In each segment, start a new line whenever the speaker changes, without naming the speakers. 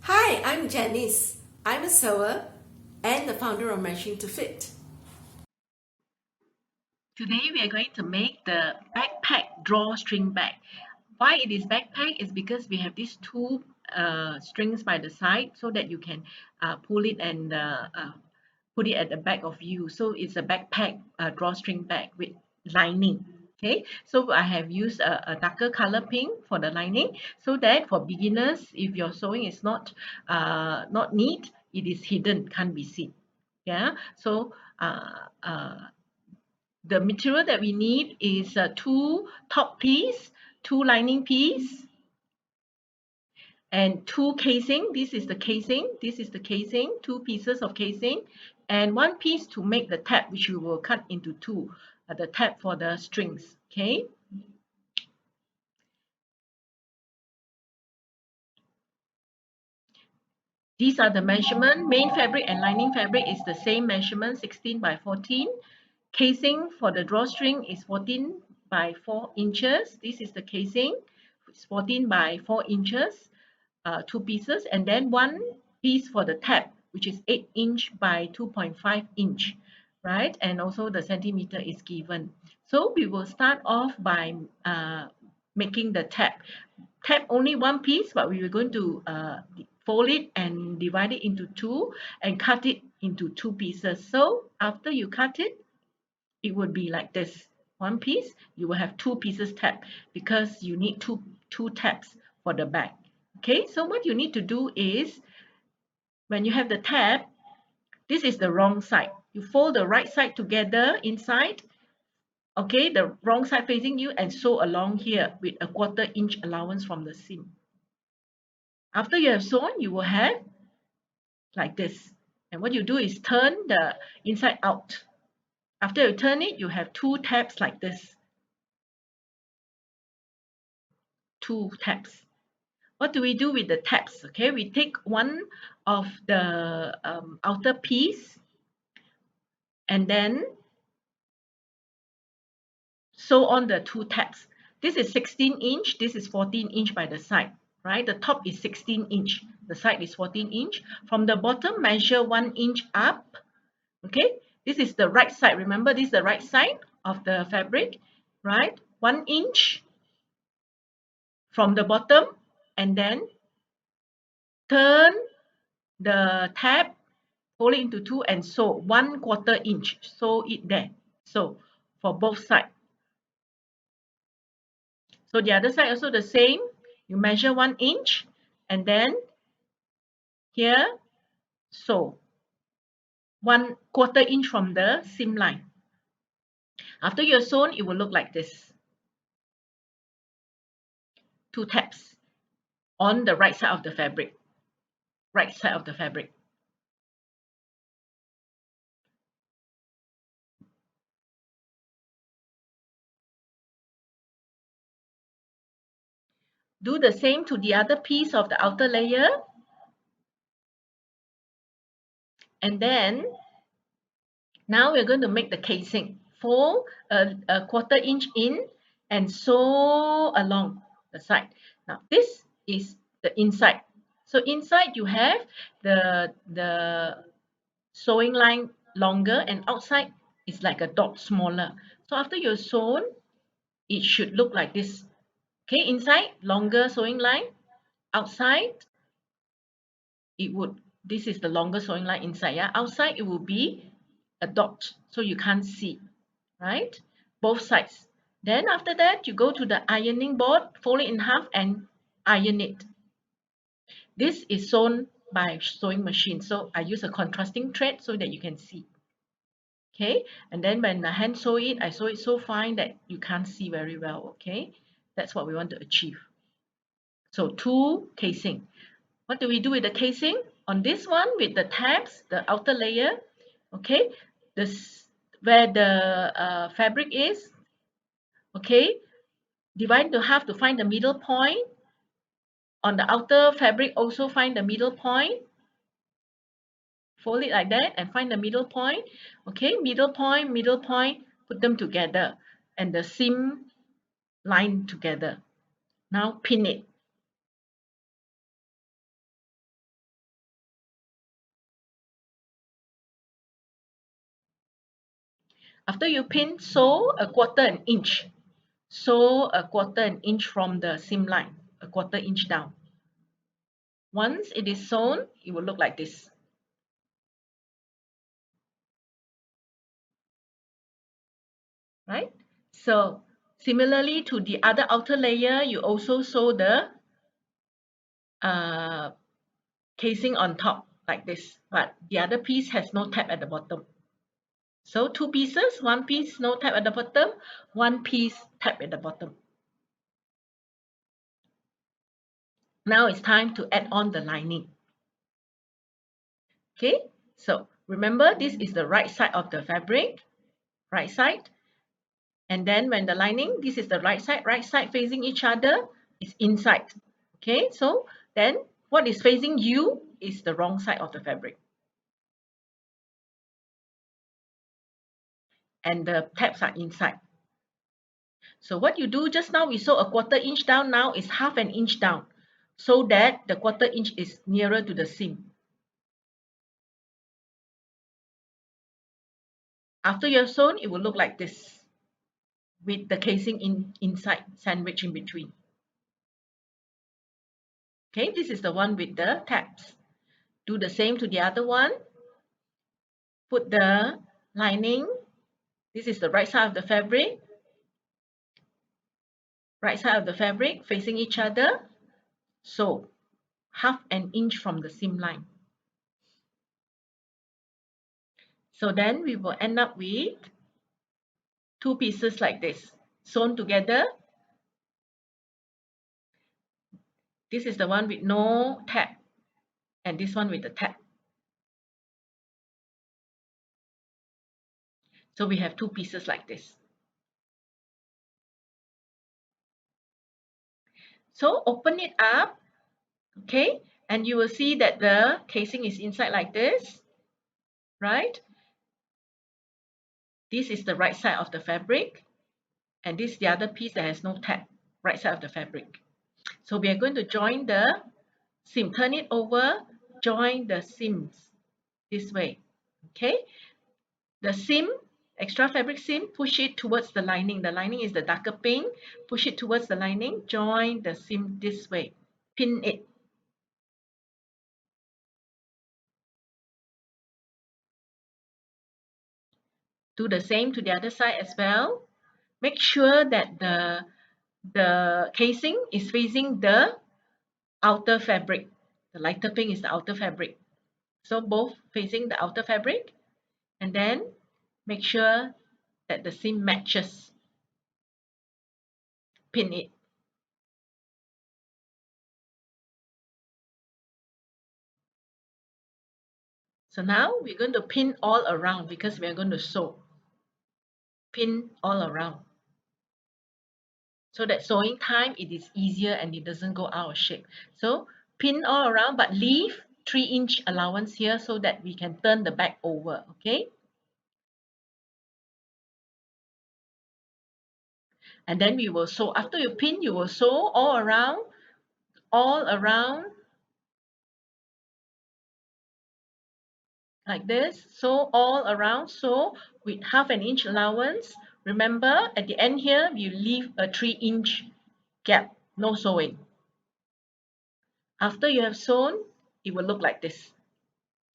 Hi, I'm Janice. I'm a sewer and the founder of Machine to Fit.
Today we are going to make the backpack drawstring bag. Why it is backpack is because we have these two strings by the side so that you can pull it and put it at the back of you. So it's a backpack drawstring bag with lining. Okay, so I have used a darker color pink for the lining so that for beginners, if your sewing is not neat, it is hidden, can't be seen. Yeah, so the material that we need is two top piece, two lining piece, and two casing. This is the casing. This is the casing. Two pieces of casing, and one piece to make the tab, which we will cut into two. The tab for the strings. Okay. These are the measurement. Main fabric and lining fabric is the same measurement, 16 by 14. Casing for the drawstring is 14 by 4 inches. This is the casing. It's 14 by 4 inches, two pieces, and then one piece for the tab, which is 8" by 2.5", right? And also the centimeter is given. So we will start off by making the tab. Tab only one piece, but we are going to fold it and divide it into two and cut it into two pieces. So after you cut it, it would be like this. One piece, you will have two pieces tab because you need two tabs for the back. Okay, so what you need to do is when you have the tab, this is the wrong side. You fold the right side together inside, okay, the wrong side facing you, and sew along here with a 1/4" allowance from the seam. After you have sewn, you will have like this. And what you do is turn the inside out. After you turn it, you have two tabs like this. Two tabs. What do we do with the tabs? Okay, we take one of the outer piece and then sew on the two tabs. This is 16". This is 14" by the side, right? The top is 16". The side is 14". From the bottom, measure 1" up. Okay, this is the right side. Remember, this is the right side of the fabric, right? 1" from the bottom, and then turn the tab, fold it into two, and sew 1/4". Sew it there. So for both sides. So the other side also the same. You measure 1" and then here sew 1/4" from the seam line. After you're sewn, it will look like this. Two tabs on the right side of the fabric. Right side of the fabric. Do the same to the other piece of the outer layer. And then now we're going to make the casing. Fold a 1/4" in and sew along the side. Now this is the inside. So inside you have the sewing line longer and outside is like a dot smaller. So after you're sewn, it should look like this. Okay, inside longer sewing line, outside it would, this is the longer sewing line inside. Yeah, outside it will be a dot, so you can't see, right? Both sides. Then after that, you go to the ironing board, fold it in half and iron it. This is sewn by sewing machine, so I use a contrasting thread so that you can see. Okay, and then when I hand sew it, I sew it so fine that you can't see very well. Okay, that's what we want to achieve. So two casing. What do we do with the casing? On this one with the tabs, the outer layer, okay, this where the fabric is, okay, divide into half to find the middle point. On the outer fabric, also find the middle point. Fold it like that and find the middle point. Okay, middle point, put them together and the seam line together. Now pin it. After you pin, sew a 1/4 inch. Sew a 1/4 inch from the seam line, a 1/4 inch down. Once it is sewn, it will look like this. Right? So similarly to the other outer layer, you also sew the uh, casing on top like this, but the other piece has no tab at the bottom. So 2 pieces, 1 piece no tab at the bottom, 1 piece tab at the bottom. Now it's time to add on the lining. Okay, so remember this is the right side of the fabric, right side. And then when the lining, this is the right side facing each other, is inside. Okay, so then what is facing you is the wrong side of the fabric. And the tabs are inside. So what you do just now, we sew a 1/4 inch down, now is 1/2 inch down, so that the 1/4 inch is nearer to the seam. After you have sewn, it will look like this, with the casing inside, sandwich in between. Okay, this is the one with the tabs. Do the same to the other one. Put the lining. This is the right side of the fabric. Right side of the fabric facing each other. So 1/2 inch from the seam line. So then we will end up with 2 pieces like this, sewn together. This is the one with no tab, and this one with the tab. So we have 2 pieces like this. So open it up, okay, and you will see that the casing is inside like this, right? This is the right side of the fabric, and this is the other piece that has no tab, right side of the fabric. So we are going to join the seam, turn it over, join the seams this way, okay? The seam, extra fabric seam, push it towards the lining. The lining is the darker pink. Push it towards the lining, join the seam this way, pin it. Do the same to the other side as well. Make sure that the casing is facing the outer fabric. The lighter pink is the outer fabric. So both facing the outer fabric, and then make sure that the seam matches. Pin it. So now we're going to pin all around because we are going to sew. Pin all around. So that sewing time, it is easier and it doesn't go out of shape. So pin all around, but leave 3-inch allowance here so that we can turn the back over, okay? And then we will sew. After you pin, you will sew all around, like this. Sew all around, sew with 1/2 inch allowance. Remember, at the end here, you leave a 3-inch gap, no sewing. After you have sewn, it will look like this.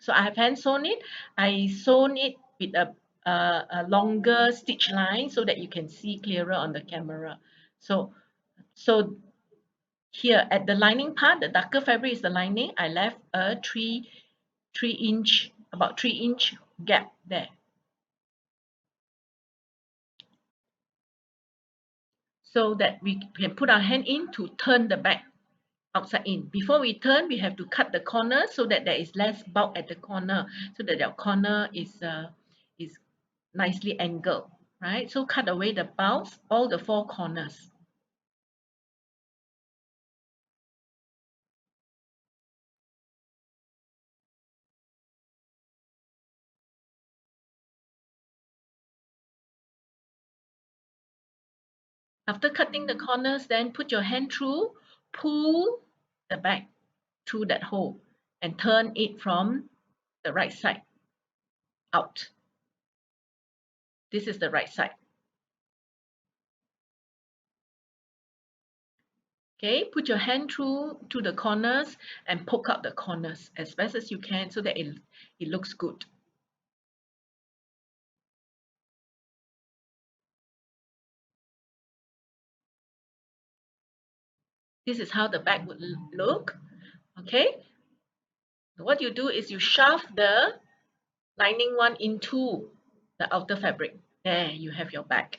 So I have hand sewn it. I sewn it with a longer stitch line so that you can see clearer on the camera. So here at the lining part, the darker fabric is the lining. I left a 3-inch, about 3-inch gap there. So that we can put our hand in to turn the back outside in. Before we turn, we have to cut the corner so that there is less bulk at the corner, so that the corner is nicely angled, right? So cut away the bulbs, all the 4 corners. After cutting the corners, then put your hand through, pull the back through that hole and turn it from the right side out. This is the right side. Okay, put your hand through to the corners and poke out the corners as best as you can so that it looks good. This is how the bag would look. Okay, what you do is you shove the lining one into the outer fabric. There you have your bag.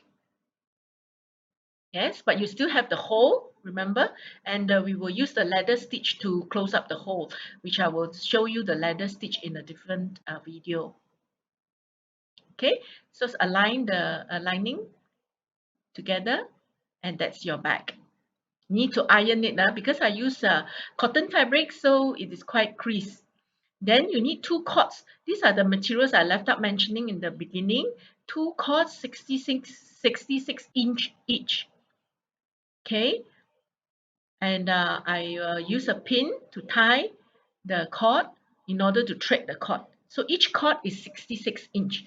Yes, but you still have the hole, remember? And we will use the ladder stitch to close up the hole, which I will show you the ladder stitch in a different video. Okay, so align the lining together, and that's your bag. Need to iron it because I use cotton fabric, so it is quite creased. Then you need 2 cords. These are the materials I left out mentioning in the beginning. 2 cords, 66 inch each. Okay, and I use a pin to tie the cord in order to thread the cord. So each cord is 66 inch.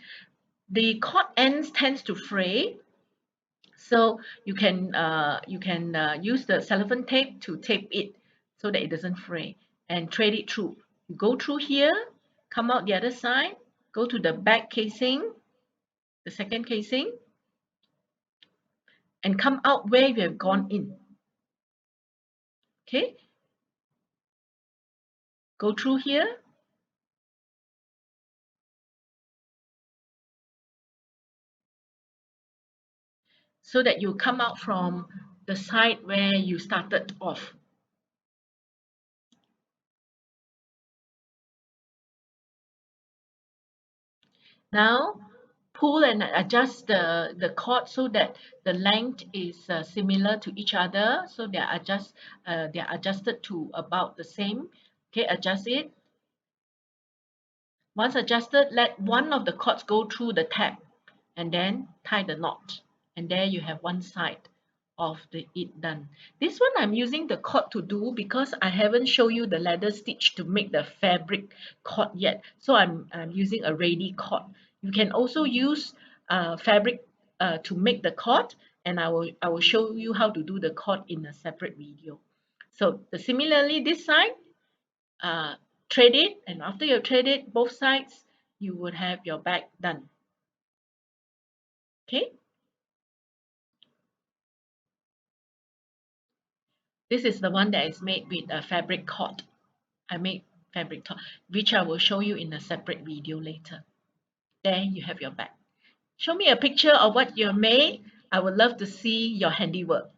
The cord ends tends to fray, so you can use the cellophane tape to tape it so that it doesn't fray and thread it through. You go through here, come out the other side, go to the back casing, the second casing, and come out where you have gone in. Okay, go through here, so that you come out from the side where you started off. Now pull and adjust the cord so that the length is similar to each other, so they are adjusted to about the same. Okay, adjust it. Once adjusted, let one of the cords go through the tab and then tie the knot, and there you have one side of it done. This one I'm using the cord to do because I haven't shown you the ladder stitch to make the fabric cord yet, so I'm using a ready cord. You can also use fabric to make the cord, and I will show you how to do the cord in a separate video. So similarly this side, uh, thread it, and after you thread it both sides, you would have your bag done. Okay, this is the one that is made with a fabric cord. I made fabric cord, which I will show you in a separate video later. There you have your bag. Show me a picture of what you made. I would love to see your handiwork.